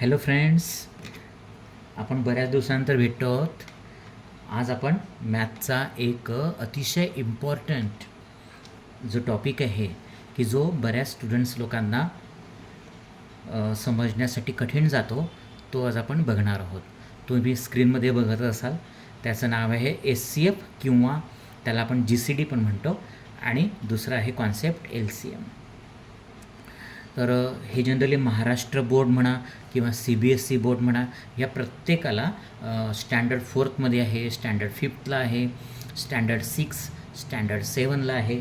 Hello friends, आपण बऱ्याच दिवसानंतर भेटतो आहोत. आज आपण मॅथचा एक अतिशय इम्पॉर्टंट जो टॉपिक आहे की जो बऱ्याच स्टुडंट्स लोकांना समजण्यासाठी कठीण जातो, तो आज आपण बघणार आहोत. तुम्ही स्क्रीनमध्ये बघत असाल, त्याचं नाव आहे SCF किंवा त्याला आपण GCD पण म्हणतो, आणि दुसरं आहे कॉन्सेप्ट LCM. तर हे जनरली महाराष्ट्र बोर्ड म्हणा किंवा CBSE बोर्ड म्हणा, या प्रत्येकाला स्टँडर्ड 4थमध्ये आहे, स्टँडर्ड 5थला आहे, स्टँडर्ड 6, स्टँडर्ड 7ला आहे,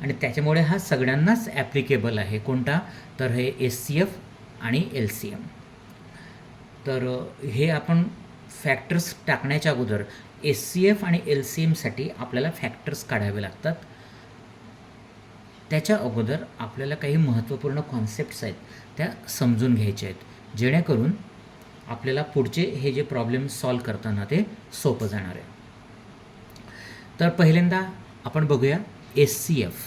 आणि त्याच्यामुळे हा सगळ्यांनाच ॲप्लिकेबल आहे. कोणता? तर हे SCF आणि LCM. तर हे आपण फॅक्टर्स टाकण्याच्या अगोदर SCF आणि LCMसाठी आपल्याला फॅक्टर्स काढावे लागतात. त्याच्या अगोदर आपल्याला काही महत्त्वपूर्ण कॉन्सेप्ट्स आहेत त्या समजून घ्यायच्या आहेत, जेणेकरून आपल्याला पुढचे हे जे प्रॉब्लेम सॉल्व करताना ते सोपं जाणार आहे. तर पहिल्यांदा आपण बघूया SCF.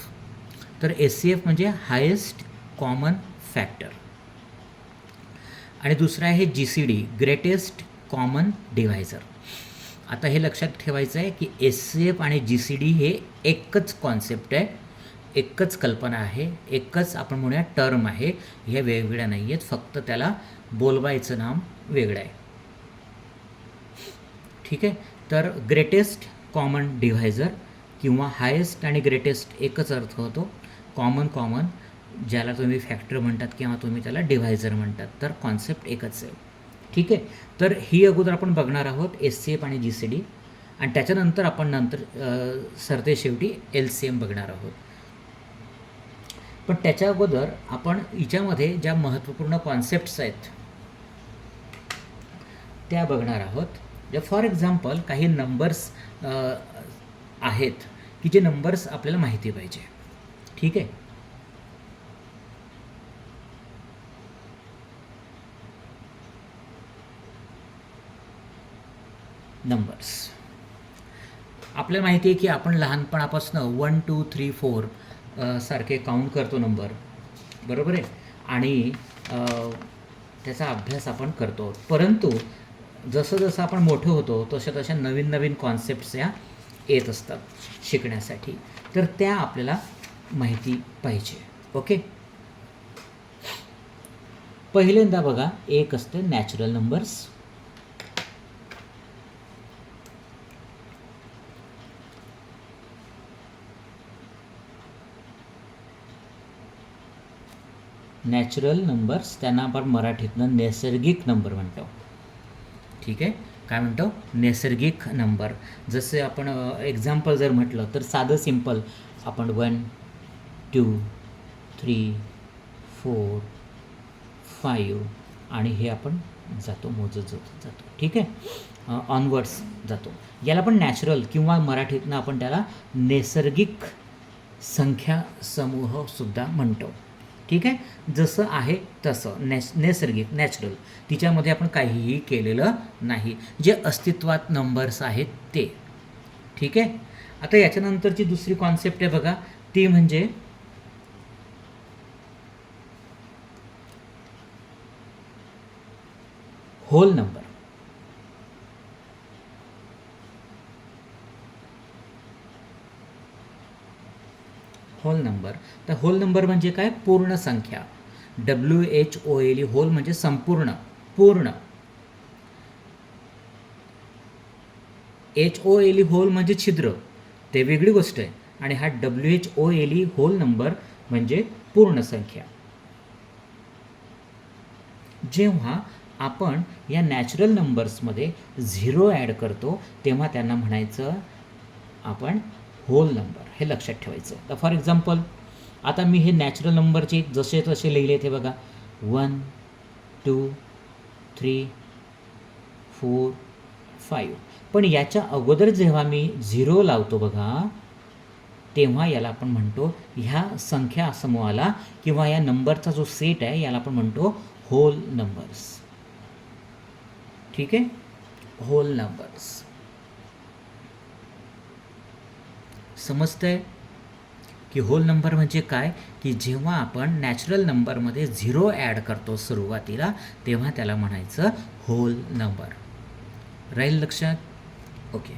तर SCF म्हणजे हायेस्ट कॉमन फॅक्टर, आणि दुसरा आहे GCD, ग्रेटेस्ट कॉमन डिव्हायझर. आता हे लक्षात ठेवायचं आहे की SCF आणि GCD हे एकच कॉन्सेप्ट आहे, एकच कल्पना आहे, एकच आपण म्हणूया टर्म आहे. ह्या वेगवेगळ्या नाही आहेत, फक्त त्याला बोलवायचं नाम वेगळं आहे. ठीक आहे. तर ग्रेटेस्ट कॉमन डिव्हायझर किंवा हायेस्ट आणि ग्रेटेस्ट एकच अर्थ होतो. कॉमन ज्याला तुम्ही फॅक्टर म्हणतात किंवा तुम्ही त्याला डिव्हायझर म्हणतात, तर कॉन्सेप्ट एकच आहे. ठीक आहे. तर ही अगोदर आपण बघणार आहोत SCF आणि GCD, आणि त्याच्यानंतर आपण सरतेशेवटी LCM बघणार आहोत. पण त्याच्या अगोदर आपण हिच्यामध्ये ज्या महत्त्वपूर्ण कॉन्सेप्ट्स आहेत त्या बघणार आहोत. फॉर एक्झाम्पल काही नंबर्स आहेत की जे नंबर्स आपल्याला माहिती पाहिजे. ठीक आहे. नंबर्स आपल्याला माहिती आहे की आपण लहानपणापासून 1 2 3 4 सारखे काउंट करतो नंबर, बरोबर आहे, आणि त्याचा अभ्यास आपण करतो. परंतु जसं जसं आपण मोठं होतो तशा नवीन नवीन कॉन्सेप्ट्स या येत असतात शिकण्यासाठी, तर त्या आपल्याला माहिती पाहिजे. ओके. पहिल्यांदा बघा, एक असते नॅचरल नंबर्स. नॅचरल नंबर्स त्यांना आपण मराठीतनं नैसर्गिक नंबर म्हणतो. ठीक आहे. काय म्हणतो? नैसर्गिक नंबर. जसे आपण एक्झाम्पल जर म्हटलं तर साधं सिम्पल आपण 1 2 3 4 5 आणि हे आपण मोजत जातो. ठीक आहे. ऑनवर्ड्स जातो. याला पण नॅचरल किंवा मराठीतनं आपण त्याला नैसर्गिक संख्या समूहसुद्धा म्हणतो. ठीक आहे. जसं आहे तसं नैसर्गिक, नॅचरल, तिच्यामध्ये आपण काहीही केलेलं नाही, जे अस्तित्वात नंबर्स आहेत ते. ठीक आहे. आता याच्यानंतरची दुसरी कॉन्सेप्ट आहे बघा, ती म्हणजे होल नंबर. Whole number. तर होल नंबर म्हणजे काय? पूर्ण संख्या. WHOLE, होल म्हणजे संपूर्ण, पूर्ण. HOLE, होल म्हणजे छिद्र, ते वेगळी गोष्ट आहे. आणि हा WHOLE, होल नंबर म्हणजे पूर्ण संख्या. जेव्हा आपण या नॅचरल नंबर्समध्ये 0 ॲड करतो तेव्हा त्यांना म्हणायचं आपण होल नंबर. हे लक्षात ठेवायचं. तर फॉर एक्झाम्पल आता मी हे नॅचरल नंबरचे जसे तसे लिहिले ते बघा, 1 2 3 4 5. पण याच्या अगोदर जेव्हा मी 0 लावतो बघा, तेव्हा याला आपण म्हणतो, ह्या संख्या समूहाला किंवा या नंबरचा जो सेट आहे याला आपण म्हणतो होल नंबर्स. ठीक आहे. Whole numbers. समजतंय? की होल नंबर म्हणजे काय, की जेव्हा आपण नॅचरल नंबरमध्ये 0 ॲड करतो सुरुवातीला, तेव्हा त्याला म्हणायचं होल नंबर. राहील लक्षात? ओके.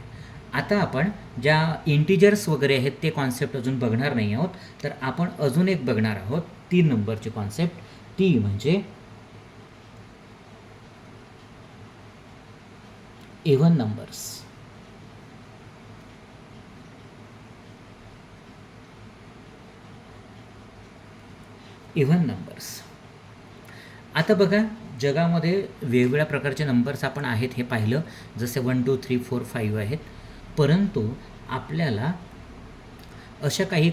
आता आपण ज्या इंटिजर्स वगैरे आहेत ते कॉन्सेप्ट अजून बघणार नाही आहोत, तर आपण अजून एक बघणार आहोत 3 नंबरची कॉन्सेप्ट. ती म्हणजे इव्हन नंबर्स. Even numbers. आता बघा, जगामध्ये वेगवेगळ्या प्रकारचे नंबर्स आपण आहेत हे पाहिलं, जसे 1 2 3 4 5 आहेत. परंतु आपल्याला अशा काही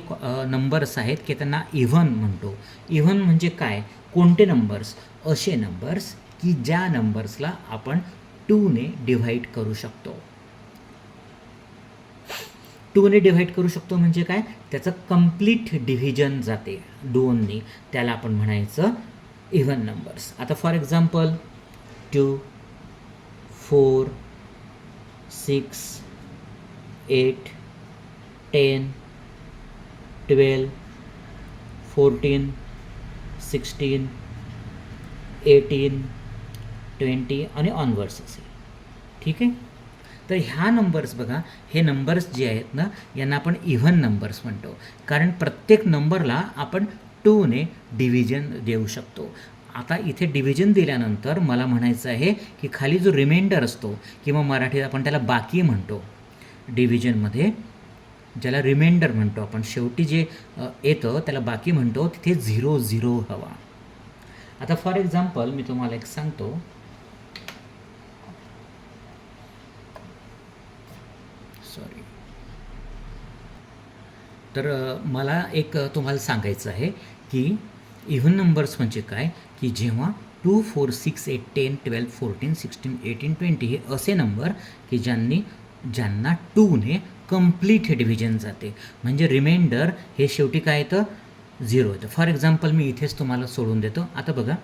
नंबर्स आहेत की त्यांना इव्हन म्हणतो. इव्हन म्हणजे काय, कोणते नंबर्स, असे नंबर्स की ज्या नंबर्सला आपण 2ने डिव्हाइड करू शकतो. 2ने डिव्हाइड करू शकतो म्हणजे काय, त्याचं कंप्लीट डिव्हिजन जाते 2ने, त्याला आपण म्हणायचं इव्हन नंबर्स. आता फॉर एक्झाम्पल 2 4 6 8 10 12 14 16 18 20 आणि ऑनवर्ड्स असेल. ठीक आहे. तर ह्या नंबर्स बघा, हे नंबर्स जे आहेत ना, यांना आपण इव्हन नंबर्स म्हणतो, कारण प्रत्येक नंबरला आपण 2ने डिव्हिजन देऊ शकतो. आता इथे डिव्हिजन दिल्यानंतर मला म्हणायचं आहे की खाली जो रिमाइंडर असतो किंवा मराठीत आपण त्याला बाकी म्हणतो, डिव्हिजनमध्ये ज्याला रिमाइंडर म्हणतो आपण, शेवटी जे येतं त्याला बाकी म्हणतो, तिथे 0 0 हवा. आता फॉर एक्झाम्पल मी तुम्हाला एक सांगतो. सॉरी. तर मला एक तुम्हाला सांगायचं आहे की इव्हन नंबर्स म्हणजे काय, की जेव्हा 2 4 6 8 10 12 14 16 18 20 हे असे नंबर की ज्यांना 2ने कंप्लीट डिव्हिजन जाते, म्हणजे रिमाइंडर हे शेवटी काय येतं, 0 येतं. फॉर एक्झाम्पल मी इथेच तुम्हाला सोडून देतो. आता बघा,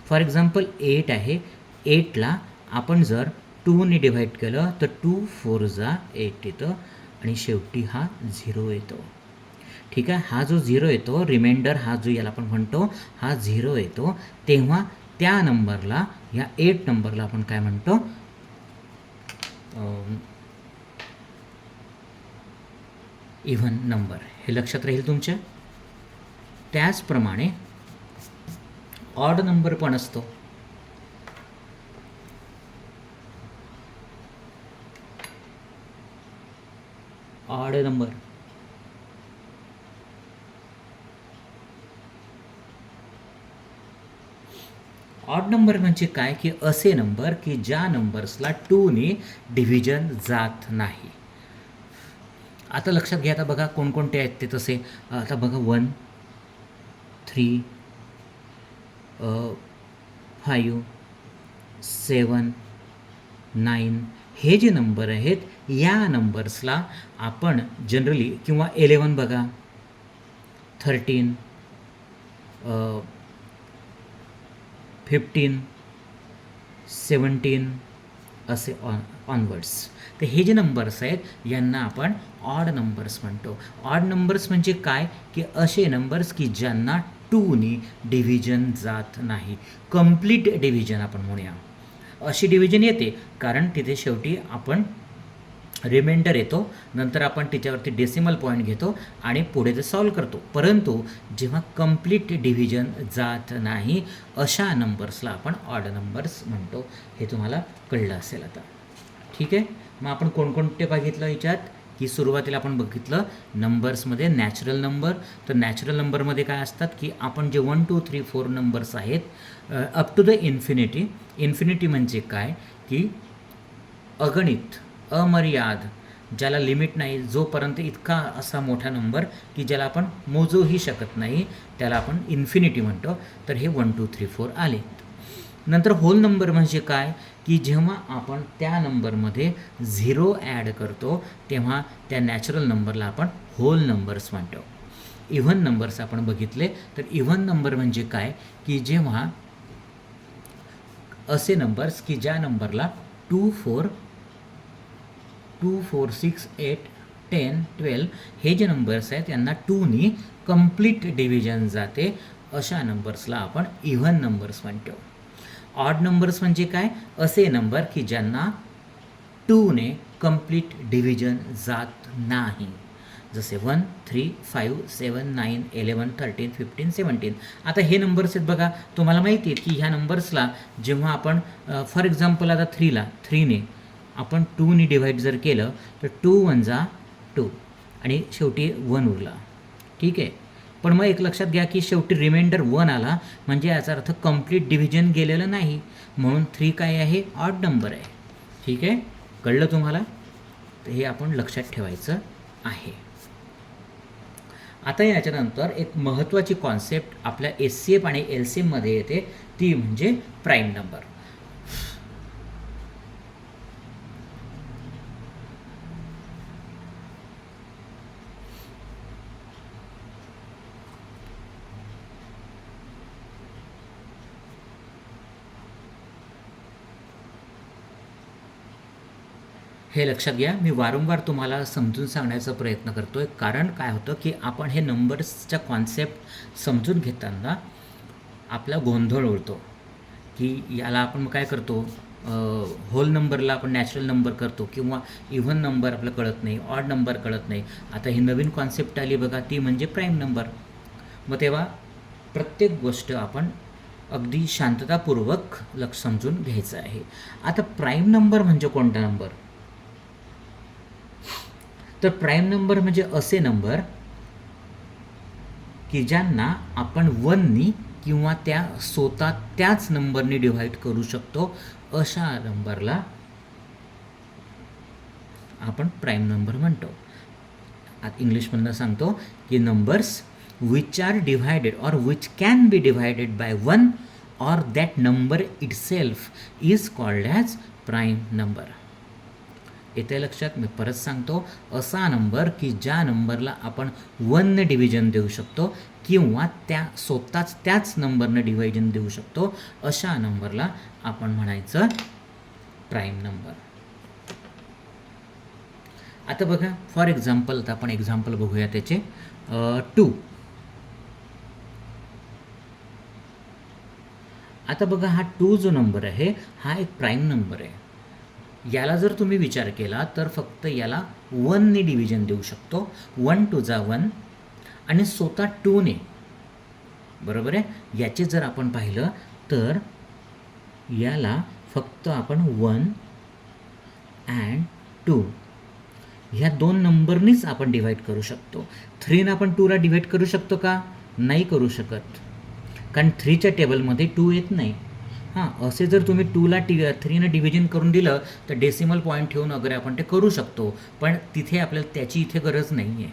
फॉर एक्झाम्पल 8 आहे. 8ला आपण जर 2ने डिव्हाइड केलं तर 2 4 जा 8 येतं आणि शेवटी हा 0 येतो. ठीक आहे. हा जो 0 येतो, रिमाइंडर हा जो याला आपण म्हणतो, हा 0 येतो, तेव्हा त्या नंबरला, ह्या 8 नंबरला आपण काय म्हणतो, इव्हन नंबर. हे लक्षात राहील तुमच्या. त्याचप्रमाणे ऑड नंबर पण असतो. ऑड नंबर ऑड नंबर म्हणजे काय, की असे नंबर की ज्या नंबर्सला 2ने डिव्हिजन जात नाही. आता लक्षात घ्या. आता बघा कोणकोणते आहेत ते तसे. आता बघा 1 3 5 7 9 हे जे नंबर आहेत, या नंबर्सला आपण जनरली, किंवा 11 बघा, 13 15 17 असे ऑनवर्ड्स. तर हे जे नंबर्स आहेत यांना आपण ऑड नंबर्स म्हणतो. ऑड नंबर्स म्हणजे काय, की असे नंबर्स की ज्यांना 2ने डिव्हिजन जात नाही, कंप्लीट डिव्हिजन आपण म्हणूया. अशी डिव्हिजन येते कारण तिथे शेवटी आपण रिमाइंडर येतो, नंतर आपण त्याच्यावरती डेसिमल पॉईंट घेतो आणि पुढे ते सॉल्व करतो. परंतु जेव्हा कंप्लीट डिव्हिजन जात नाही, अशा नंबर्सला आपण ऑड नंबर्स म्हणतो. हे तुम्हाला कळलं असेल आता. ठीक आहे. मग आपण कोणकोणते बघितलं याच्यात, की सुरुवातीला आपण बघितलं नंबर्समध्ये नॅचरल नंबर. तर नॅचरल नंबरमध्ये काय असतात, की आपण जे 1 2 3 4 नंबर्स आहेत up to the infinity. Infinity म्हणजे काय, की अगणित, अमर्याद, ज्याला लिमिट नाही, जोपर्यंत इतका असा मोठा नंबर की ज्याला आपण मोजूही शकत नाही, त्याला आपण इन्फिनिटी म्हणतो. तर हे 1 2 3 4 आले. नंतर होल नंबर म्हणजे काय, की जेव्हा आपण त्या नंबरमध्ये 0 ॲड करतो तेव्हा त्या नॅचरल नंबरला आपण होल नंबर्स म्हणतो. इव्हन नंबर्स आपण बघितले. तर इव्हन नंबर म्हणजे काय, की जेव्हा असे नंबर्स की ज्या नंबरला 2 4 6 8 10 12 हे जे नंबर्स आहेत यांना 2नी कंप्लीट डिव्हिजन जाते, अशा नंबर्सला आपण इव्हन नंबर्स म्हणतो. ऑड नंबर्स म्हणजे काय? असे नंबर की ज्यांना 2ने कंप्लीट डिव्हिजन जात नाही, जसे 1 3 5 7 9 11 13 15 17. आता हे नंबर्स आहेत बघा, तुम्हाला माहिती आहेत की ह्या नंबर्सला जेव्हा आपण फॉर एक्झाम्पल आता 3ने आपण 2ने डिव्हाइड जर केलं तर 2 1 जा 2 आणि शेवटी 1 उरला. ठीक आहे, पण मग एक लक्षात घ्या की शेवटी रिमाइंडर 1 आला, म्हणजे याचा अर्थ कंप्लीट डिव्हिजन गेलेलं नाही, म्हणून 3 काय आहे? ऑड नंबर आहे. ठीक आहे, कळलं तुम्हाला? तर हे आपण लक्षात ठेवायचं आहे. आता याच्यानंतर एक महत्त्वाची कॉन्सेप्ट आपल्या SCF आणि LCMमध्ये येते, ती म्हणजे प्राईम नंबर. हे लक्षात घ्या, मी वारंवार तुम्हाला समजून सांगण्याचा प्रयत्न करतो आहे, कारण काय होतं की आपण हे नंबर्सच्या कॉन्सेप्ट समजून घेताना आपला गोंधळ उडतो, की याला आपण काय करतो, होल नंबरला आपण नॅचरल नंबर करतो किंवा इव्हन नंबर आपलं कळत नाही, ऑड नंबर कळत नाही. आता ही नवीन कॉन्सेप्ट आली बघा, ती म्हणजे प्राईम नंबर. मग तेव्हा प्रत्येक गोष्ट आपण अगदी शांततापूर्वक समजून घ्यायचं आहे. आता प्राईम नंबर म्हणजे कोणता नंबर? तर प्राईम नंबर म्हणजे असे नंबर की ज्यांना आपण 1नी किंवा स्वतः त्याच नंबरनी डिव्हाइड करू शकतो, अशा नंबरला आपण प्राईम नंबर म्हणतो. आता इंग्लिशमधनं सांगतो की numbers which are divided or which can be divided by 1 or that number itself is called as prime number. येते लक्षात? मी परत सांगतो, असा नंबर की ज्या नंबरला आपण 1ने डिव्हिजन देऊ शकतो किंवा स्वतःच त्याच नंबरनं डिव्हिजन देऊ शकतो, अशा नंबरला आपण म्हणायचं प्राईम नंबर. आता बघा, फॉर एक्झाम्पल, आता आपण एक्झाम्पल बघूया त्याचे. 2. आता बघा, हा 2 जो नंबर आहे हा एक प्राईम नंबर आहे. याला जर तुम्ही विचार केला तर फक्त याला 1ने डिव्हिजन देऊ शकतो, 1 2 जा 1 आणि स्वतः 2ने, बरोबर आहे. याचे जर आपण पाहिलं तर याला फक्त आपण 1 अँड 2 ह्या 2 नंबरनीच आपण डिव्हाइड करू शकतो. 3ने आपण 2ला डिव्हाइड करू शकतो का? नाही करू शकत, कारण 3च्या टेबलमध्ये 2 येत नाही. हां, असे जर तुम्ही 2ला 3ने डिव्हिजन करून दिलं तर डेसिमल पॉईंट ठेवून वगैरे आपण ते करू शकतो, पण तिथे आपल्याला त्याची इथे गरज नाही आहे.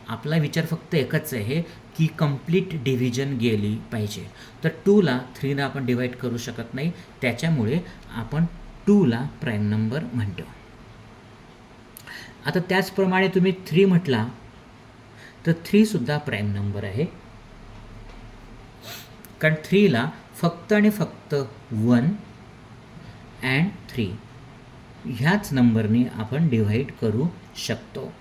आपला विचार फक्त एकच आहे की कंप्लीट डिव्हिजन गेली पाहिजे. तर 2ला 3ने आपण डिव्हाइड करू शकत नाही, त्याच्यामुळे आपण 2ला प्राईम नंबर म्हणतो. आता त्याचप्रमाणे तुम्ही 3 म्हटला तर 3सुद्धा प्राईम नंबर आहे, कारण 3ला फक्त आणि फक्त 1 अँड 3 ह्याच नंबरने आपण डिव्हाइड करू शकतो.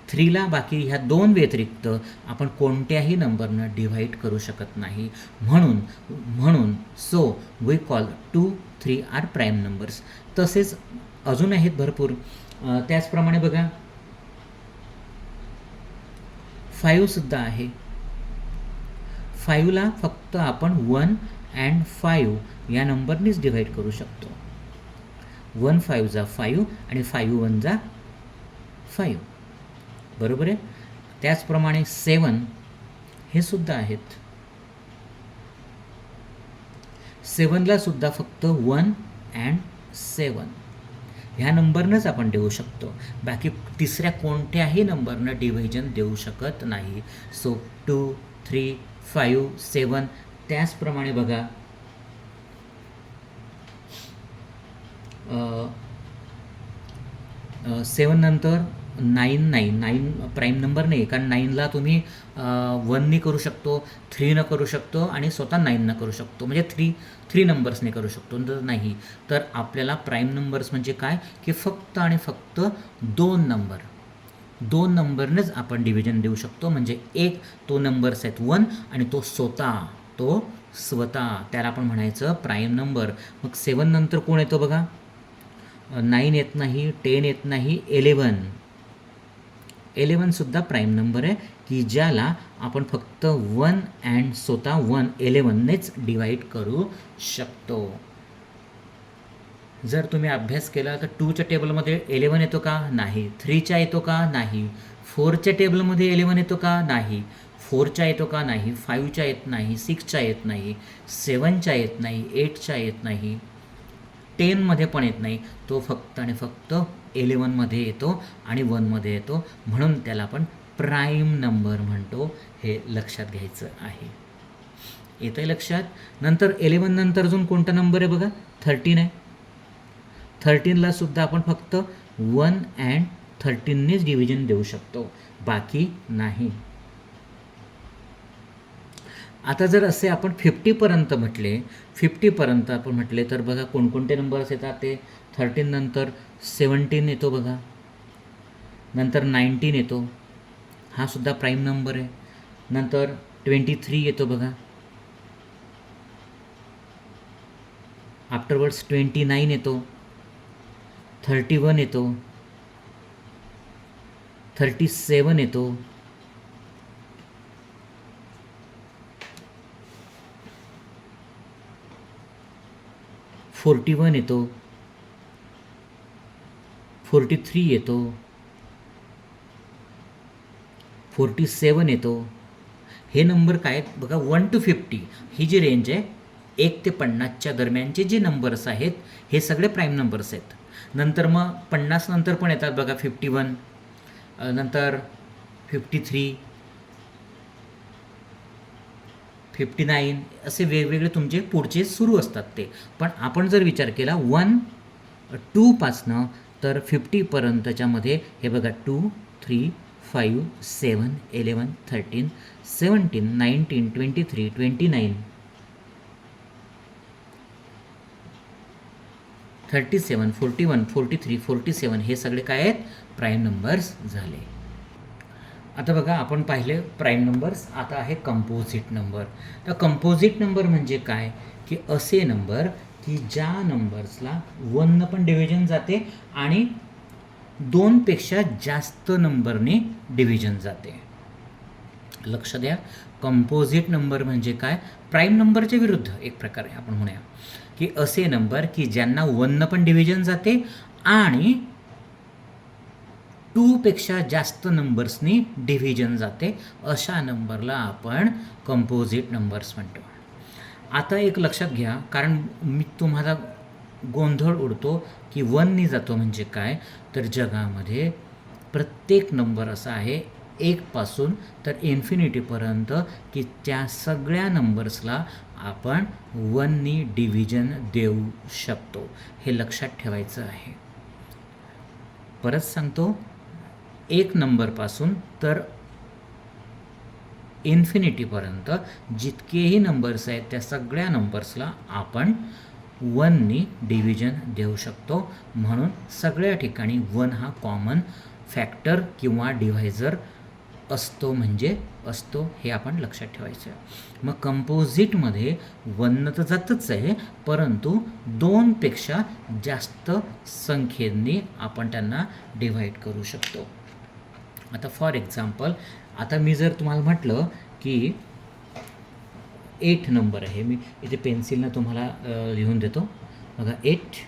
3ला बाकी ह्या 2 व्यतिरिक्त आपण कोणत्याही नंबरनं डिव्हाइड करू शकत नाही. म्हणून so we call 2 3 are prime numbers. तसेच अजून आहेत भरपूर. त्याचप्रमाणे बघा, 5सुद्धा आहे. 5ला फक्त आपण 1 अँड 5 या नंबरनीच डिव्हाइड करू शकतो. 1 5 जा 5 आणि 5 1 जा 5, बरोबर आहे. त्याचप्रमाणे 7 हे सुद्धा आहेत. 7ला सुद्धा फक्त 1 अँड 7 ह्या नंबरनंच आपण देऊ शकतो, बाकी तिसऱ्या कोणत्याही नंबरनं डिव्हिजन देऊ शकत नाही. सो 2 3 5 7. त्याचप्रमाणे बघा, 7 नंतर 9 प्राईम नंबर नाही, कारण 9ला तुम्ही 1ने करू शकतो, 3ने करू शकतो आणि स्वतः 9ने करू शकतो, म्हणजे 3 नंबर्सने करू शकतो. तर नाही, तर आपल्याला प्राईम नंबर्स म्हणजे काय की फक्त आणि फक्त 2 नंबर दोन नंबरनेच आपण डिव्हिजन देऊ शकतो. म्हणजे एक तो नंबर्स आहेत 1 आणि तो स्वतः त्याला आपण म्हणायचं प्राईम नंबर. मग 7 नंतर कोण येतो बघा, 9 येत नाही, 10 येत नाही, 11 सुद्धा प्राईम नंबर आहे की ज्याला आपण फक्त 1 अँड स्वतः 11नेच डिवाईड करू शकतो. जर तुम्ही अभ्यास केला तर 2च्या टेबलमध्ये 11 येतो का? नाही. 3च्या येतो का? नाही. 4च्या टेबलमध्ये 11 येतो का? नाही. 4च्या येतो का? नाही. 5च्या येत नाही, 6च्या येत नाही, 7च्या येत नाही, 8च्या येत नाही, 10मध्ये पण येत नाही. तो फक्त आणि फक्त 11मध्ये येतो आणि 1मध्ये येतो. म्हणून त्याला आपण प्राईम नंबर म्हणतो. हे लक्षात घ्यायचं आहे. येतं आहे लक्षात? नंतर 11 नंतर अजून कोणता नंबर आहे बघा, 13 आहे. 13ला सुद्धा आपण फक्त 1 अँड 13नेच डिव्हिजन देऊ शकतो, बाकी नाही. आता जर असे आपण 50पर्यंत म्हटले, 50पर्यंत आपण म्हटले तर बघा कोणकोणते नंबर्स येतात ते. 13 नंतर 17 येतो बघा, नंतर 19 येतो, हा सुद्धा प्राईम नंबर आहे. नंतर 23 येतो बघा, आफ्टरवर्ड्स 29 येतो, 31 येतो, 37 येतो, 41 येतो, 43 येतो, 47 येतो. हे नंबर काय आहेत बघा, 1 to 50 ही जी रेंज आहे, 1 ते 50च्या दरम्यानचे जे नंबर्स आहेत हे सगळे प्राईम नंबर्स आहेत. नंतर मग 50 नंतर पण येतात बघा 51, नंतर 53, 59 असे वेगवेगळे तुमचे पुढचे सुरू असतात ते. पण आपण जर विचार केला 1 2 पासनं तर 50पर्यंतच्यामध्ये हे बघा 2, 3, 5, 7, 11, 13, 17, 19, 23, 29, 37, 41, 43, 47 हे सगळे काय आहेत, प्राईम नंबर्स झाले. आता बघा आपण पाहिले प्राईम नंबर्स. आता आहे कंपोजिट नंबर. तर कंपोजिट नंबर म्हणजे काय, की असे नंबर की ज्या नंबर्सला 1 पण डिव्हिजन जाते आणि 2पेक्षा जास्त नंबरने डिव्हिजन जाते. लक्ष द्या, कंपोजिट नंबर म्हणजे काय, प्राईम नंबरच्या विरुद्ध एक प्रकारे आपण म्हणूया की असे नंबर की ज्यांना 1 पण डिव्हिजन जाते आणि 2पेक्षा जास्त नंबर्सनी डिव्हिजन जाते, अशा नंबरला आपण कंपोजिट नंबर्स म्हणतो. आता एक लक्षात घ्या, कारण मी तुम्हाला गोंधळ उडतो की 1नी जातो म्हणजे काय, तर जगामध्ये प्रत्येक नंबर असा आहे 1 पासून तर इन्फिनिटीपर्यंत की त्या सगळ्या नंबर्सला आपण 1नी डिव्हिजन देऊ शकतो. हे लक्षात ठेवायचं आहे. परत सांगतो, 1 नंबरपासून तर इन्फिनिटीपर्यंत जितकेही नंबर्स आहेत त्या सगळ्या नंबर्सला आपण 1नी डिव्हिजन देऊ शकतो. म्हणून सगळ्या ठिकाणी 1 हा कॉमन फॅक्टर किंवा डिव्हायझर असतो, म्हणजे असतो, हे आपण लक्षात ठेवायचं आहे. मग कंपोजिटमध्ये 1 तर जातच आहे, परंतु 2पेक्षा जास्त संख्येने आपण त्यांना डिव्हाइड करू शकतो. आता फॉर एक्झाम्पल, आता मी जर तुम्हाला म्हटलं की 8 नंबर आहे, मी इथे पेन्सिलनं तुम्हाला लिहून देतो बघा 8.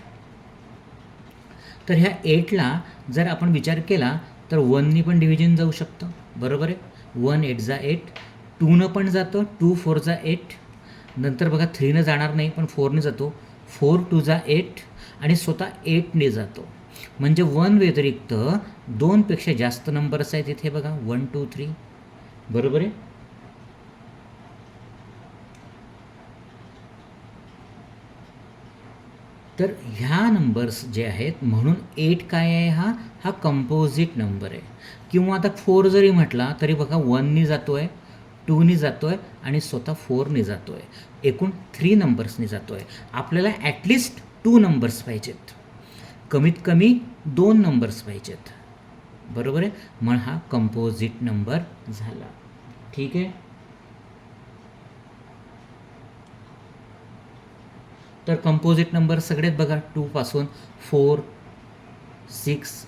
तर ह्या 8ला जर आपण विचार केला तर 1नी पण डिव्हिजन जाऊ शकतं, बरोबर आहे. 1 8 जा 8, 2नं पण जातं, 2 4 जा 8, नंतर बघा 3नं जाणार नाही पण 4ने जातो, 4 2 जा 8 आणि स्वतः 8ने जातो. म्हणजे 1 व्यतिरिक्त 2पेक्षा जास्त नंबर्स आहेत इथे बघा, 1 2 3, बरोबर आहे. तर ह्या नंबर्स जे आहेत, म्हणून 8 काय आहे, हा कंपोजिट नंबर आहे. किंवा आता 4 जरी म्हटला तरी बघा 1नी जातो आहे, 2नी जातो आहे आणि स्वतः 4ने जातो आहे, एकूण 3 नंबर्सनी जातो आहे. आपल्याला ॲटलिस्ट 2 नंबर्स पाहिजेत, कमीत कमी 2 नंबर्स पाहिजेत. बरोबर आहे, मग हा कंपोजिट नंबर झाला. ठीक आहे. तर कंपोजिट नंबर सगळेच बघा 2 पासून 4, 6,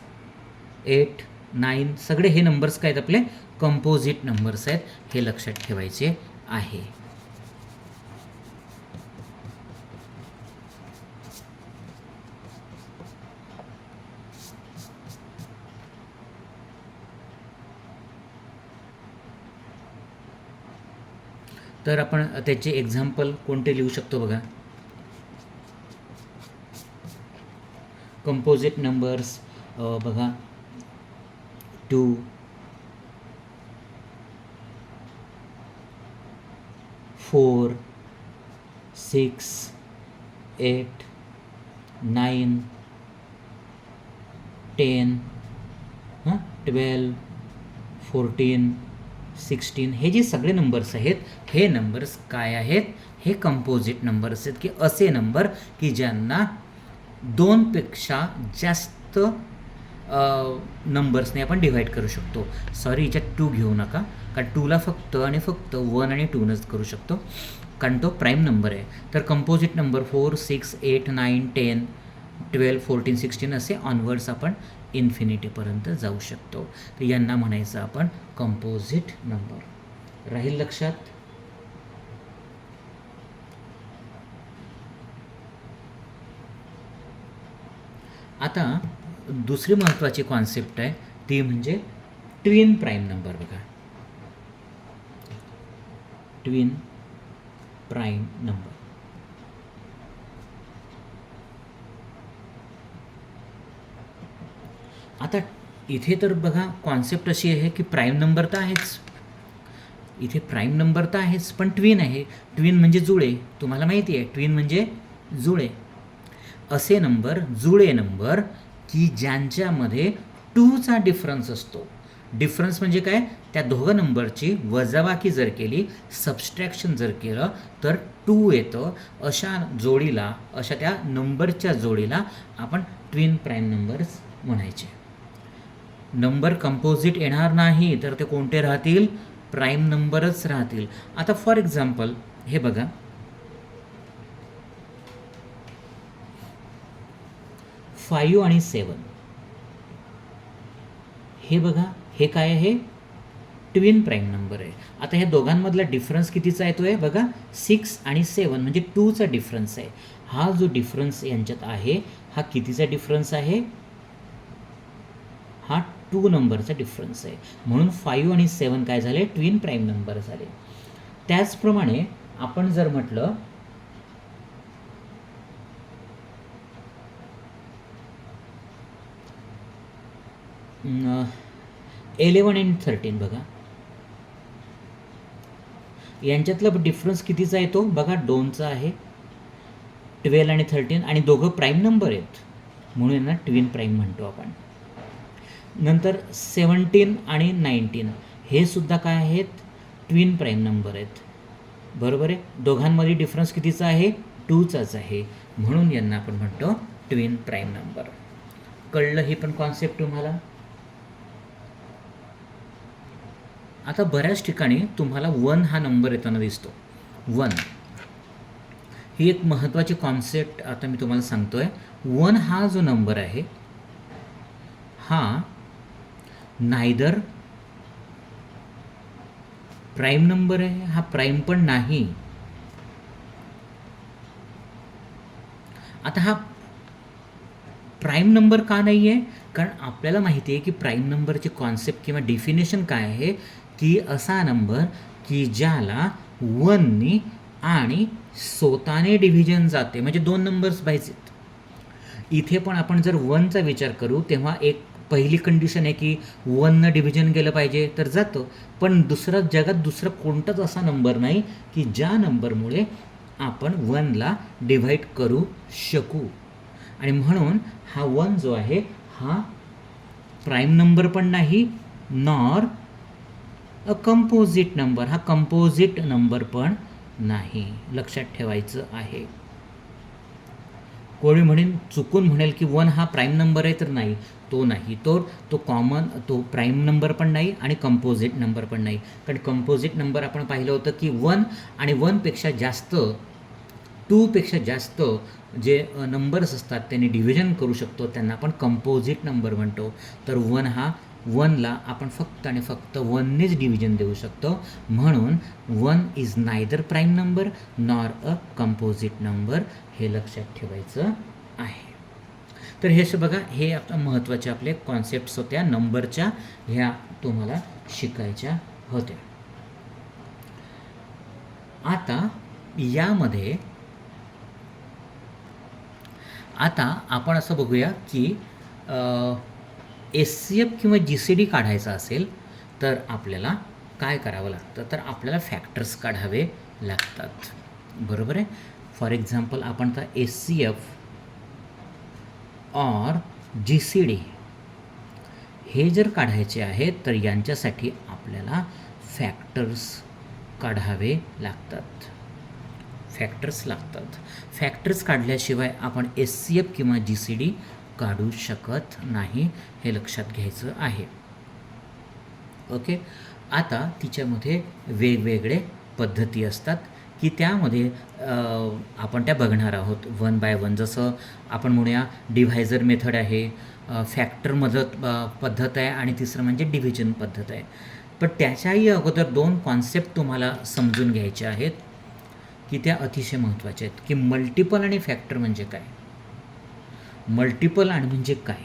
8, 9 सगळे हे नंबर्स काय आहेत आपले कंपोजिट नंबर्स आहेत, हे लक्षात ठेवायचे आहे. तर आपण त्याचे एक्झाम्पल कोणते लिहू शकतो बघा. कंपोजिट नंबर्स बघा 2, 4, 6, 8, 9, 10, 12, 14, 16 हे जे सगळे नंबर्स आहेत हे नंबर्स काय आहेत, हे कंपोजिट नंबर्स आहेत, की असे नंबर की ज्यांना 2पेक्षा जास्त नंबर्सने आपण डिव्हाइड करू शकतो. सॉरी, याच्यात 2 घेऊ नका, कारण 2ला फक्त आणि फक्त 1 आणि 2नच करू शकतो, कारण तो प्राईम नंबर आहे. तर कंपोजिट नंबर 4, 6, 8, 9, 10, 12, 14, 16 असे ऑनवर्ड्स आपण इन्फिनिटीपर्यंत जाऊ शकतो. तर यांना म्हणायचं आपण कंपोजिट नंबर. राहील लक्षात. आता दुसरी महत्त्वाची कॉन्सेप्ट आहे ती म्हणजे ट्विन प्राईम नंबर. बघा, ट्विन प्राईम नंबर. आता इथे तर बघा कॉन्सेप्ट अशी आहे की प्राईम नंबर तर आहेच, इथे प्राईम नंबर तर आहेच, पण ट्विन आहे. ट्विन म्हणजे जुळे, तुम्हाला माहिती आहे ट्विन म्हणजे जुळे. असे नंबर, जुळे नंबर की ज्यांच्यामध्ये 2चा डिफरन्स असतो. डिफरन्स म्हणजे काय, त्या दोघं नंबरची वजाबाकी जर केली, सबस्ट्रॅक्शन जर केलं तर 2 येतं. अशा जोडीला, अशा त्या नंबरच्या जोडीला आपण ट्विन प्राईम नंबर्स म्हणायचे. नंबर कंपोजिट येणार नाही तर ते कोणते राहतील, प्राईम नंबरच राहतील. आता फॉर एक्झाम्पल हे बघा, 5 आणि 7 हे बघा, हे काय आहे, ट्विन प्राईम नंबर आहे. आता ह्या दोघांमधला डिफरन्स कितीचा येतो आहे बघा, 6 आणि 7 म्हणजे 2चा डिफरन्स आहे. हा जो डिफरन्स यांच्यात आहे हा कितीचा डिफरन्स आहे, हा 2 नंबरचा डिफरन्स आहे. म्हणून 5 आणि 7 काय झाले, ट्विन प्राईम नंबर झाले. त्याचप्रमाणे आपण जर म्हटलं 11 आणि 13 बघा, यांच्यातला डिफरन्स कितीचा येतो बघा, 2चा आहे. 12 आणि 13 आणि दोघं प्राईम नंबर आहेत म्हणून यांना ट्विन प्राईम म्हणतो आपण. नंतर 17 आणि 19 हे सुद्धा काय आहेत, ट्विन प्राईम नंबर आहेत. बरोबर आहे, दोघांमध्ये डिफरन्स कितीचा आहे, 2चाच आहे, म्हणून यांना आपण म्हणतो ट्विन प्राईम नंबर. कळलं ही पण कॉन्सेप्ट तुम्हाला. आता बऱ्याच ठिकाणी तुम्हाला 1 हा नंबर येताना दिसतो. 1 ही एक महत्त्वाची कॉन्सेप्ट आता मी तुम्हाला सांगतो आहे. 1 हा जो नंबर आहे हा नायदर प्राईम नंबर आहे, हा प्राईम पण नाही. आता हा प्राईम नंबर का नाही आहे, कारण आपल्याला माहिती आहे की प्राईम नंबरची कॉन्सेप्ट किंवा डिफिनेशन काय आहे, की असा नंबर की ज्याला 1नी आणि स्वतःने डिव्हिजन जाते, म्हणजे 2 नंबर्स पाहिजेत. इथे पण आपण जर 1चा विचार करू तेव्हा एक पहिली कंडिशन आहे की 1नं डिव्हिजन केलं पाहिजे, तर जातं. पण जगात दुसरा कोणताच असा नंबर नाही की ज्या नंबरमुळे आपण 1ला डिव्हाइड करू शकू. आणि म्हणून हा 1 जो आहे हा प्राईम नंबर पण नाही, नॉर अ कंपोजिट नंबर, हा कंपोजिट नंबर पण नाही. लक्षात ठेवायचं आहे. कोणी म्हणेन चुकून म्हणेल की 1 हा प्राईम नंबर आहे, तर नाही, तो नाही. तो कॉमन, तो प्राईम नंबर पण नाही आणि कंपोजिट नंबर पण नाही. कारण कंपोजिट नंबर आपण पाहिलं होतं की 1 आणि 1पेक्षा जास्त, 2पेक्षा जास्त जे नंबर्स असतात त्यांनी डिव्हिजन करू शकतो, त्यांना आपण कंपोजिट नंबर म्हणतो. तर 1ला आपण फक्त आणि फक्त 1नेच डिव्हिजन देऊ शकतो. म्हणून 1 is neither prime number nor a composite number, हे लक्षात ठेवायचं आहे. तर हे बघा, हे आता महत्त्वाचे आपले कॉन्सेप्ट्स होत्या नंबरच्या, ह्या तुम्हाला शिकायच्या होत्या. आता यामध्ये आपण असं बघूया की SCF किंवा GCD काढायचा असेल तर आपल्याला काय करावं लागतं, तर आपल्याला फॅक्टर्स काढावे लागतात, बरोबर आहे. फॉर एक्झाम्पल आपण आता SCF और GCD हे जर काढायचे आहेत तर यांच्यासाठी आपल्याला फॅक्टर्स काढावे लागतात, फॅक्टर्स काढल्याशिवाय आपण SCF किंवा GCD काढू शकत नाही, हे लक्षात घ्यायचं आहे. ओके. आता तिच्यामध्ये वेगवेगळे पद्धती असतात की त्यामध्ये आपण त्या बघणार आहोत 1 बाय 1. जसं आपण म्हणूया डिव्हायझर मेथड आहे, फॅक्टर पद्धत आहे आणि तिसरं म्हणजे डिव्हिजन पद्धत आहे. पण त्याच्याही अगोदर 2 कॉन्सेप्ट तुम्हाला समजून घ्यायचे आहेत की त्या अतिशय महत्त्वाच्या आहेत, की मल्टिपल आणि फॅक्टर म्हणजे काय. मल्टिपल आणि म्हणजे काय,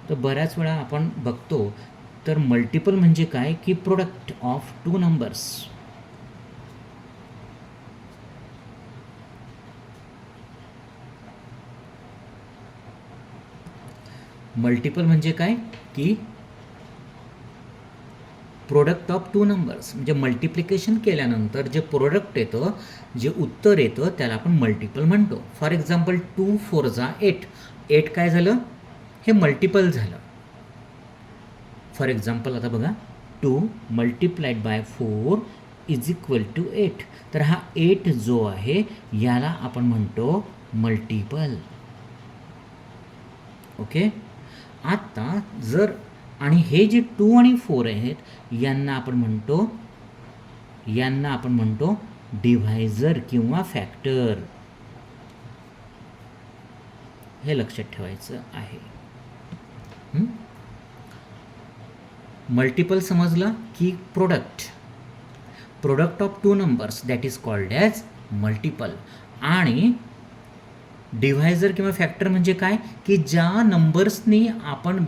तर बऱ्याच वेळा आपण बघतो तर मल्टिपल म्हणजे काय की प्रोडक्ट ऑफ 2 नंबर्स. मल्टिपल म्हणजे काय की प्रोडक्ट ऑफ 2 नंबर्स, म्हणजे मल्टिप्लिकेशन केल्यानंतर जे प्रोडक्ट येतं, जे उत्तर येतं त्याला आपण मल्टिपल म्हणतो. फॉर एक्झाम्पल 2 4 जा 8, 8 काय झालं, हे मल्टिपल झालं. फॉर एक्झाम्पल आता बघा, 2 multiplied by 4 is equal to 8. तर हा 8 जो आहे याला आपण म्हणतो मल्टिपल. ओके. आता जर आणि हे जे 2 आणि 4 आहेत यांना आपण म्हणतो डिव्हायझर किंवा फॅक्टर, हे लक्षात ठेवायचं आहे. मल्टिपल समजलं की product of 2 numbers that is called as multiple. आणि डिव्हायझर किंवा फॅक्टर म्हणजे काय की ज्या नंबर्सनी आपण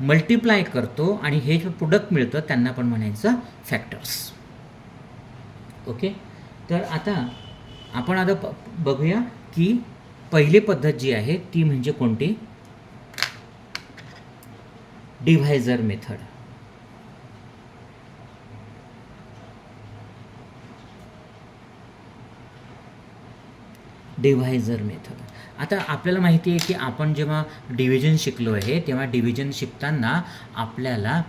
मल्टिप्लाय करतो आणि हे जे प्रोडक्ट मिळतं त्यांना पण म्हणायचं फॅक्टर्स. ओके. तर आता आपण बघूया की पहिली पद्धत जी आहे ती म्हणजे कोणती, डिव्हायझर मेथड. Divisor method. आता आपल्याला माहिती आहे की आपण जेव्हा डिव्हिजन शिकलो आहे तेव्हा डिव्हिजन शिकताना आपल्याला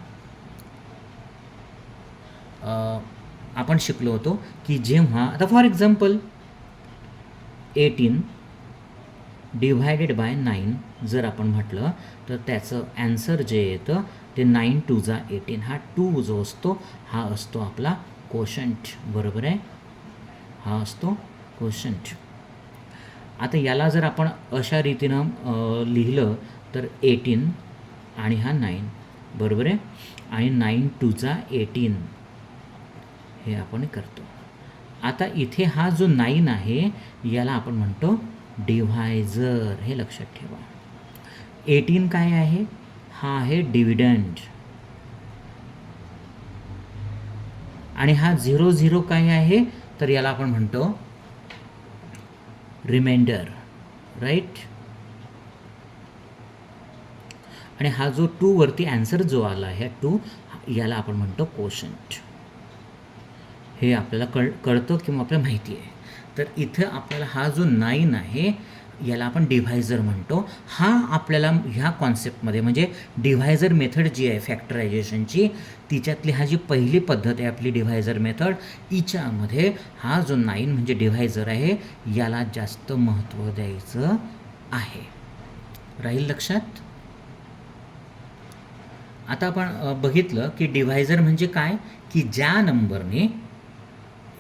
आपण शिकलो होतो की जेव्हा आता फॉर एक्झाम्पल 18 डिव्हायडेड बाय 9 जर आपण म्हटलं तर त्याचं ॲन्सर जे येतं ते 9 2 जा 18. हा 2 जो असतो हा असतो आपला कोशंट, बरोबर आहे, हा असतो कोशंट. आता याला जर आपण अशा रीतीनं लिहिलं तर 18 आणि हा 9, बरोबर आहे, आणि 9 2 जा 18 हे आपण करतो. आता इथे हा जो 9 आहे याला आपण म्हणतो डिव्हायझर, हे लक्षात ठेवा. 18 काय आहे, हा आहे डिव्हिडंड. आणि हा 0 0 काय आहे, तर याला आपण म्हणतो रिमाइंडर, राईट. आणि हा जो 2 वरती ॲन्सर जो आला आहे 2, याला आपण म्हणतो कोशंट. हे आपल्याला कळतं किंवा आपल्याला माहिती आहे. तर इथं आपल्याला हा जो 9 आहे याला आपण डिव्हायझर म्हणतो. हा आपल्याला ह्या कॉन्सेप्टमध्ये म्हणजे डिव्हायझर मेथड जी आहे फॅक्टरायझेशनची, तिच्यातली हा जी पहिली पद्धत आहे आपली डिव्हायझर मेथड, हिच्यामध्ये हा जो 9 म्हणजे डिव्हायझर आहे याला जास्त महत्त्व द्यायचं आहे. राहील लक्षात. आता आपण बघितलं की डिव्हायझर म्हणजे काय, की ज्या नंबरने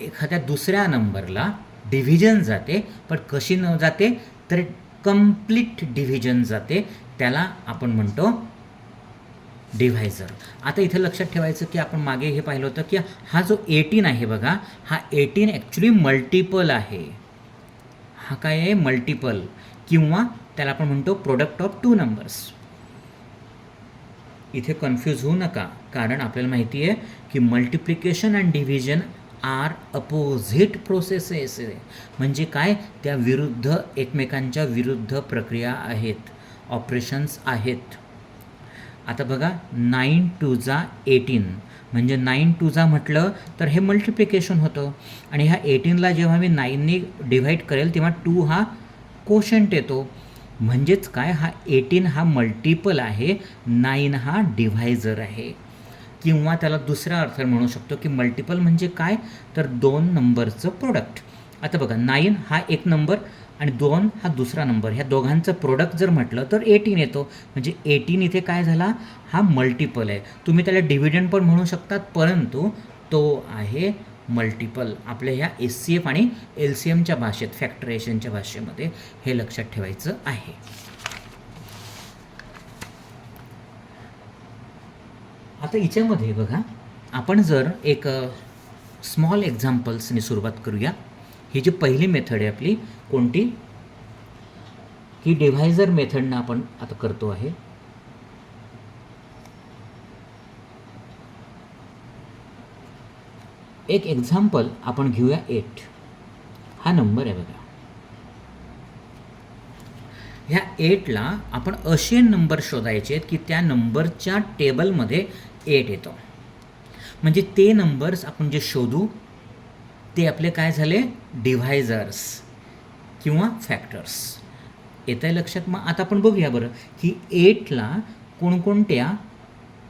एखाद्या दुसऱ्या नंबरला डिव्हिजन जाते, पण कशी न जाते तर कंप्लीट डिव्हिजन जाते, त्याला आपण म्हणतो डिव्हायझर. आता इथे लक्षात ठेवायचं की आपण मागे हे पाहिलं होतं की हा जो 18 आहे बघा, हा 18 ॲक्च्युली मल्टिपल आहे. हा काय आहे, मल्टिपल, किंवा त्याला आपण म्हणतो प्रोडक्ट ऑफ टू नंबर्स. इथे कन्फ्यूज होऊ नका, कारण आपल्याला माहिती आहे की multiplication and division are opposite processes. म्हणजे काय, त्या विरुद्ध, एकमेकांच्या विरुद्ध प्रक्रिया आहेत, ऑपरेशन्स आहेत. आता बघा 9 2 जा 18 म्हणजे 9 2 जा म्हटलं तर हे मल्टिप्लिकेशन होतं, आणि ह्या 18ला जेव्हा मी 9ने डिव्हाइड करेल तेव्हा 2 हा कोशंट येतो. म्हणजेच काय, हा 18 हा मल्टिपल आहे, 9 हा डिव्हायझर आहे. किंवा त्याला दुसरा अर्थ म्हणू शकतो की मल्टिपल म्हणजे काय, तर दोन नंबरचं प्रोडक्ट. आता बघा 9 हा एक नंबर आणि 2 हा दुसरा नंबर, ह्या दोघांचं प्रोडक्ट जर म्हटलं तर 18 येतो. म्हणजे 18 इथे काय झाला, हा मल्टिपल आहे. तुम्ही त्याला डिव्हिडंड पण म्हणू शकतात, परंतु तो आहे मल्टिपल. आपल्या ह्या SCF आणि LCMच्या भाषेत, फॅक्टरायझेशनच्या भाषेमध्ये हे लक्षात ठेवायचं आहे. आता हिच्यामध्ये बघा, आपण जर एक स्मॉल एक्झाम्पल्सने सुरुवात करूया. ही जी पहिली मेथड आहे आपली, कोणती, की डिव्हायझर मेथडनं आपण आता करतो आहे. एक एक्झाम्पल आपण घेऊया 8. हा नंबर आहे बघा. ह्या 8ला आपण असे नंबर शोधायचे आहेत की त्या नंबरच्या टेबलमध्ये 8 येतो. म्हणजे ते नंबर्स आपण जे शोधू ते आपले काय झाले, डिव्हायझर्स किंवा फॅक्टर्स. येत आहे लक्षात. मग आता आपण बघूया बरं की 8ला कोणकोणत्या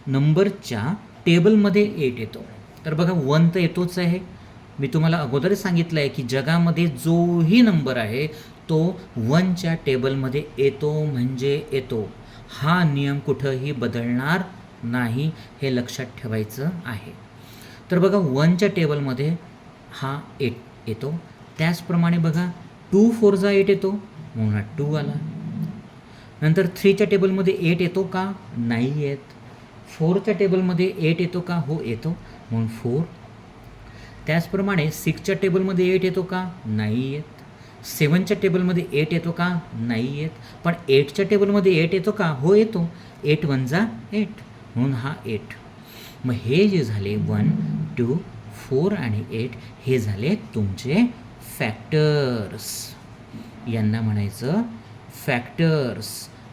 नंबरच्या टेबलमध्ये 8 येतो. तर बघा 1 तर येतोच आहे. मी तुम्हाला अगोदरच सांगितलं आहे की जगामध्ये जोही नंबर आहे तो 1च्या टेबलमध्ये येतो म्हणजे येतो. हा नियम कुठंही बदलणार नाही, हे लक्षात ठेवायचं आहे. तर बघा 1च्या टेबलमध्ये हा 8 येतो. त्याचप्रमाणे बघा 2 4 जा 8 येतो म्हणून हा 2 आला. नंतर 3च्या टेबलमध्ये 8 येतो का, नाही येत. 4च्या टेबलमध्ये 8 येतो का, हो येतो म्हणून 4. त्याचप्रमाणे 6च्या टेबलमध्ये 8 येतो का, नाही येत. 7च्या टेबलमध्ये 8 येतो का, नाही येत. पण 8च्या टेबलमध्ये 8 येतो का, हो येतो. 8 1 जा 8 म्हणून हा 8. मग हे जे झाले 1 2 4 आणि 8 हे झाले तुमचे फॅक्टर्स. यांना म्हणायचं फॅक्टर्स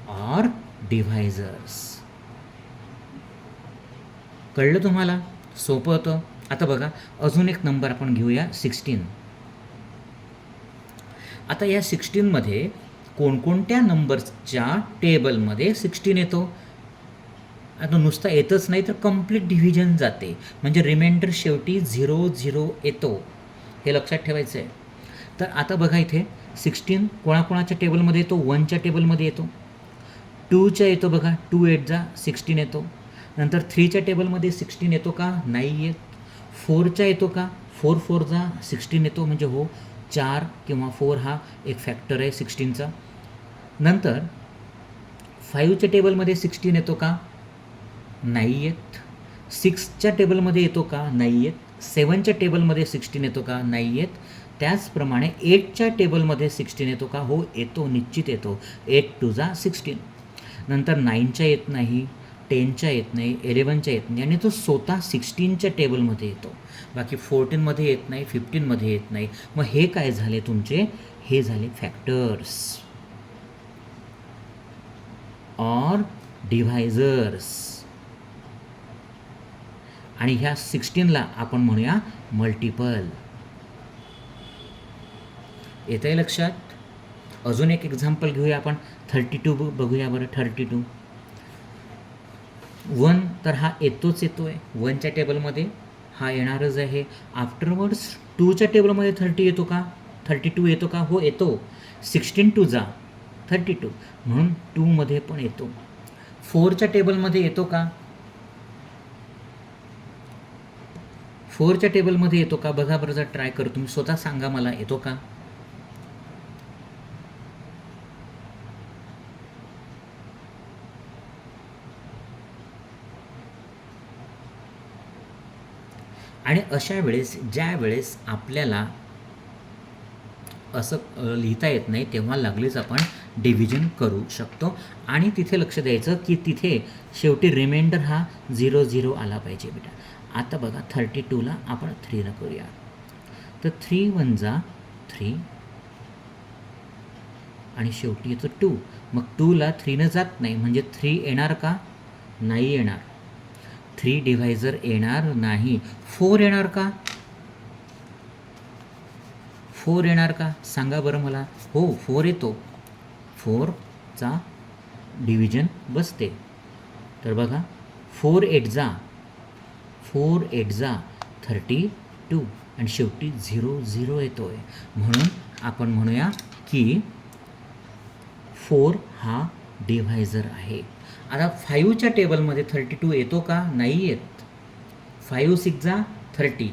ऑर डिव्हायझर्स. कळलं तुम्हाला, सोपं होतं. आता बघा अजून एक नंबर आपण घेऊया 16. आता या 16मध्ये कोणकोणत्या नंबर्सच्या टेबलमध्ये 16 येतो. आता नुसता येतच नाही तर कंप्लीट डिव्हिजन जाते, म्हणजे रिमाइंडर शेवटी 0 0 येतो, हे लक्षात ठेवायचं आहे. तर आता बघा इथे 16 कोणाकोणाच्या टेबलमध्ये येतो, 1च्या टेबलमध्ये येतो. 2च्या येतो बघा, 2 8 जा 16 येतो. नंतर 3च्या टेबलमध्ये 16 येतो का, नाही येत. 4च्या येतो का, 4 4 जा 16 येतो, म्हणजे हो 4 किंवा 4 हा एक फॅक्टर आहे 16चा. नंतर 5च्या टेबलमध्ये 16 येतो का, नाही येत. 6च्या टेबलमध्ये येतो का, नाही येत. 7च्या टेबलमध्ये 16 येतो का, नाही येत. त्याचप्रमाणे 8च्या टेबलमध्ये 16 येतो का, हो येतो, निश्चित येतो. 8 2 जा 16. नंतर 9च्या येत नाही, 10च्या येत नाही, 11च्या येत नाही, आणि तो स्वतः 16च्या टेबलमध्ये येतो. बाकी 14मध्ये येत नाही, 15मध्ये येत नाही. मग हे काय झाले तुमचे, हे झाले फॅक्टर्स ऑर डिव्हायझर्स. आणि ह्या 16ला आपण म्हणूया मल्टिपल. येत आहे लक्षात. अजून एक एक्झाम्पल घेऊया आपण. 32 बघूया बरं. 32 1 तर हा येतोच येतो आहे, 1च्या टेबलमध्ये हा येणारच आहे. आफ्टरवर्ड्स 2च्या टेबलमध्ये 30 येतो का, 32 येतो का, हो येतो. 16 2 जा 32 म्हणून 2मध्ये पण येतो. 4च्या टेबलमध्ये येतो का, 4च्या टेबलमध्ये येतो का, बघा बरं, जर ट्राय कर, तुम्ही स्वतः सांगा मला येतो का. आणि अशा वेळेस, ज्या वेळेस आपल्याला असं लिहिता येत नाही, तेव्हा लागलीच आपण डिव्हिजन करू शकतो. आणि तिथे लक्ष द्यायचं की तिथे शेवटी रिमाइंडर हा 0 0 आला पाहिजे बेटा. आता बघा 32ला आपण 3 करूया. तर 3 1 जा 3 आणि शेवटी येतो 2. मग 2ला 3 जात नाही, म्हणजे 3 येणार का, नाही येणार. 3 डिव्हायझर येणार नाही. 4 येणार का, 4 येणार का, सांगा बरं मला. हो 4 येतो. 4चा डिव्हिजन बसते. तर बघा 4 8 जा 32 आणि शेवटी 0 0 येतो आहे. म्हणून आपण म्हणूया की 4 हा डिव्हायझर आहे. आता 5च्या टेबलमध्ये 32 येतो का, नाही येत. 5 6 जा 30,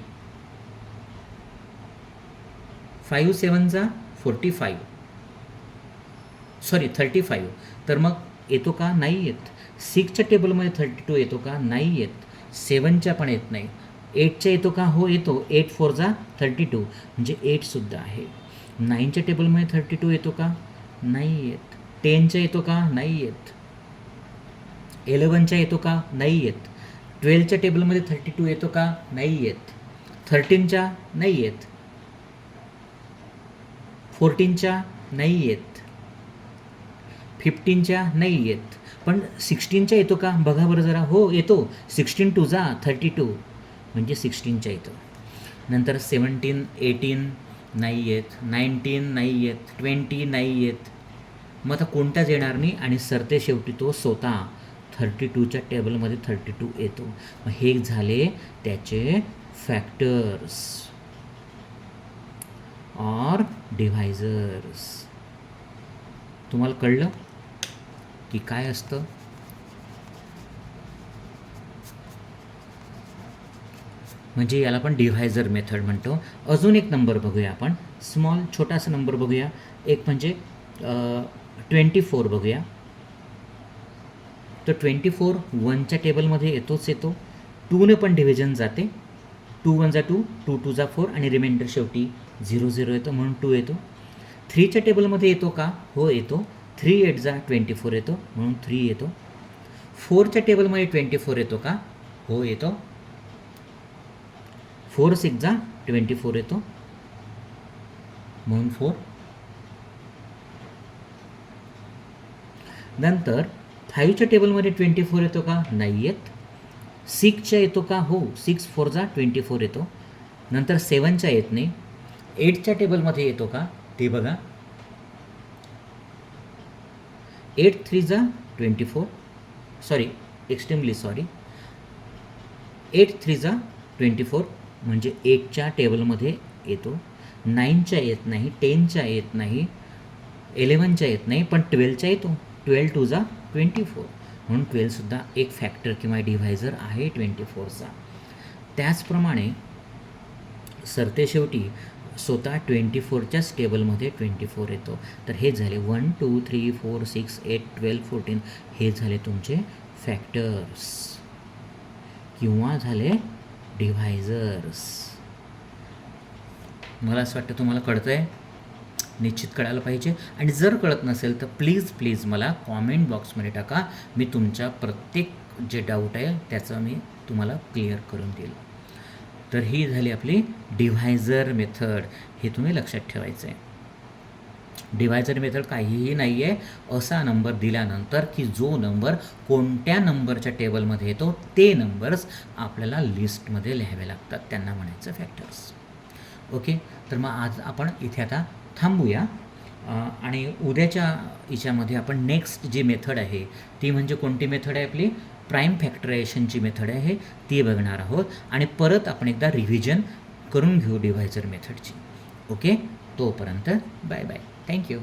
5 7 जा 45, सॉरी 35. तर मग येतो का, नाही येत. 6च्या टेबलमध्ये 32 येतो का, नाही येत. 7च्या पण येत नाही. 8च्या येतो का, हो येतो. 8 4 जा 32 म्हणजे 8सुद्धा आहे. 9च्या टेबलमध्ये 32 येतो का, नाही येत. 10च्या येतो का, नाही येत. 11च्या येतो का, नाही येत. 12च्या टेबलमध्ये 32 येतो का, नाही येत. 13च्या नाही येत. 14च्या नाही येत. 15च्या नाही येत. पण 16च्या येतो का, बघा बरं जरा. हो येतो. 16 2 जा 32 म्हणजे 16च्या येतो. नंतर 17 18 नाही येत. 19 नाही येत. 20 नाही येत. मग आता कोणताच येणार नाही आणि सरते शेवटी तो स्वतः 32च्या टेबलमध्ये 32 येतो. मग हे झाले त्याचे फॅक्टर्स और डिव्हायझर्स. तुम्हाला कळलं की काय असतं. म्हणजे याला आपण डिव्हायझर मेथड म्हणतो. अजून एक नंबर बघूया आपण, स्मॉल छोटासा नंबर बघूया. एक म्हणजे 24 बघूया. तर 24 1च्या टेबलमध्ये येतोच येतो. 2ने पण डिव्हिजन जाते. 2 1 जा 2, 2 2 जा 4 आणि रिमाइंडर शेवटी 0 0 येतो म्हणून 2 येतो. 3च्या टेबलमध्ये येतो का, हो येतो. 3 8 जा 24 येतो म्हणून 3 येतो. 4च्या टेबलमध्ये 24 येतो का, हो येतो. 4 6 जा 24 येतो म्हणून 4. नंतर 5च्या टेबलमध्ये 24 येतो का, नाही येत. 6च्या येतो का, हो. 6 4 जा 24 येतो. नंतर 7च्या येत नाही. 8च्या टेबलमध्ये येतो का, ते बघा. 8 3 जा 24, सॉरी एक्स्ट्रीमली सॉरी. 8 3 जा 24 म्हणजे 8च्या टेबलमध्ये येतो. 9च्या येत नाही. 10च्या येत नाही. 11च्या येत नाही. पण 12च्या येतो. 12 2 जा 24 म्हणून 12सुद्धा एक फॅक्टर किंवा डिव्हायझर आहे 24चा. त्याचप्रमाणे सरते शेवटी स्वतः 24च्याच टेबलमध्ये 24 येतो. तर हे झाले 1 2 3 4 6 8 12 14 हे झाले तुमचे फॅक्टर्स किंवा झाले डिव्हायझर्स. मला असं वाटतं तुम्हाला कळतं आहे. निश्चित कळायला पाहिजे. आणि जर कळत नसेल तर प्लीज मला कॉमेंट बॉक्समध्ये टाका. मी तुमच्या प्रत्येक जे डाऊट आहे त्याचं मी तुम्हाला क्लिअर करून देईल. तर ही झाली आपली डिव्हायझर मेथड. हे तुम्ही लक्षात ठेवायचं आहे. डिव्हायझर मेथड काहीही नाही आहे, असा नंबर दिल्यानंतर की जो नंबर कोणत्या नंबरच्या टेबलमध्ये येतो ते नंबर्स आपल्याला लिस्टमध्ये लिहावे लागतात, त्यांना म्हणायचं फॅक्टर्स. ओके. तर मग आज आपण इथे आता थांबूया. आणि उद्याच्या याच्यामध्ये आपण नेक्स्ट जी मेथड आहे ती म्हणजे कोणती मेथड आहे आपली प्राईम फॅक्टरायझेशनची मेथड आहे ती बघणार आहोत आणि परत आपण एकदा रिव्हिजन करून घेऊ डिव्हायझर मेथडची. ओके, तोपर्यंत बाय बाय, थँक्यू.